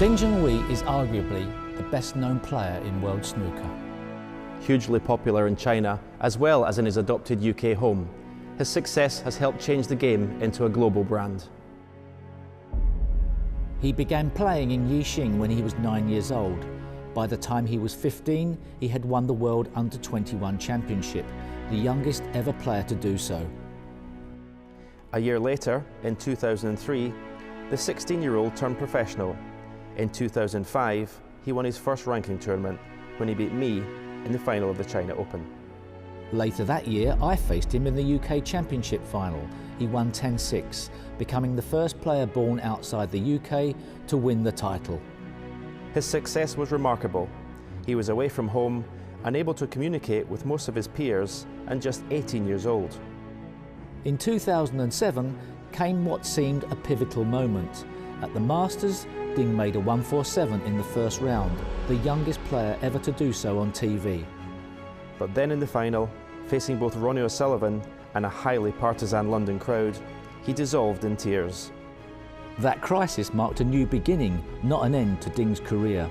Ding Junhui is arguably the best known player in world snooker. Hugely popular in China as well as in his adopted UK home, his success has helped change the game into a global brand. He began playing in Yixing when he was 9 years old. By the time he was 15, he had won the World Under-21 Championship, the youngest ever player to do so. A year later, in 2003, the 16-year-old turned professional. In 2005, he won his first ranking tournament when he beat me in the final of the China Open. Later that year, I faced him in the UK Championship final. He won 10-6, becoming the first player born outside the UK to win the title. His success was remarkable. He was away from home, unable to communicate with most of his peers, and just 18 years old. In 2007 came what seemed a pivotal moment. At the Masters, Ding made a 147 in the first round, the youngest player ever to do so on TV. But then in the final, facing both Ronnie O'Sullivan and a highly partisan London crowd, he dissolved in tears. That crisis marked a new beginning, not an end to Ding's career.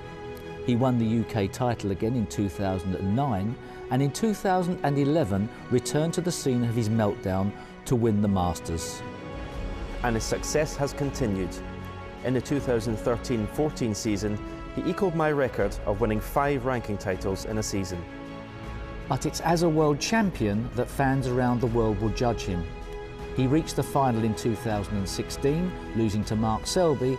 He won the UK title again in 2009 and in 2011 returned to the scene of his meltdown to win the Masters. And his success has continued. In the 2013-14 season, he equalled my record of winning 5 ranking titles in a season. But it's as a world champion that fans around the world will judge him. He reached the final in 2016, losing to Mark Selby,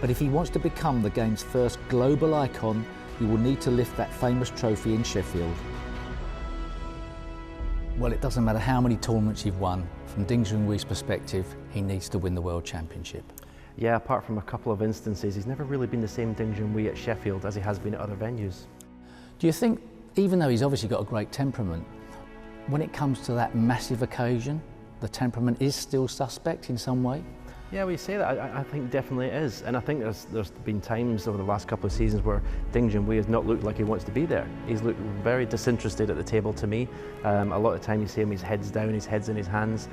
but if he wants to become the game's first global icon, he will need to lift that famous trophy in Sheffield. Well, it doesn't matter how many tournaments you've won. From Ding Junhui's perspective, he needs to win the World Championship. Yeah, apart from a couple of instances, he's never really been the same Ding Junhui at Sheffield as he has been at other venues. Do you think, even though he's obviously got a great temperament, when it comes to that massive occasion, the temperament is still suspect in some way? Yeah, we say that. I think definitely it is. And I think there's been times over the last couple of seasons where Ding Junhui has not looked like he wants to be there. He's looked very disinterested at the table to me. A lot of time you see him, his head's down, his head's in his hands.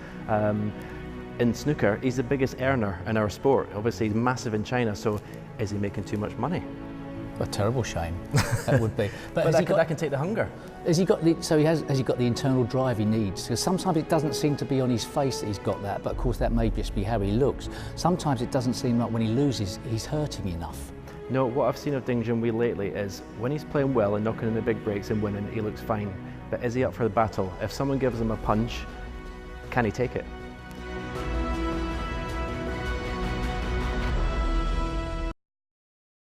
In snooker, he's the biggest earner in our sport. Obviously, he's massive in China, so is he making too much money? A terrible shame, that would be. But that can take the hunger. Has he got the internal drive he needs? Because sometimes it doesn't seem to be on his face that he's got that, but of course that may just be how he looks. Sometimes it doesn't seem like when he loses, he's hurting enough. No, what I've seen of Ding Junhui lately is when he's playing well and knocking in the big breaks and winning, he looks fine. But is he up for the battle? If someone gives him a punch, can he take it?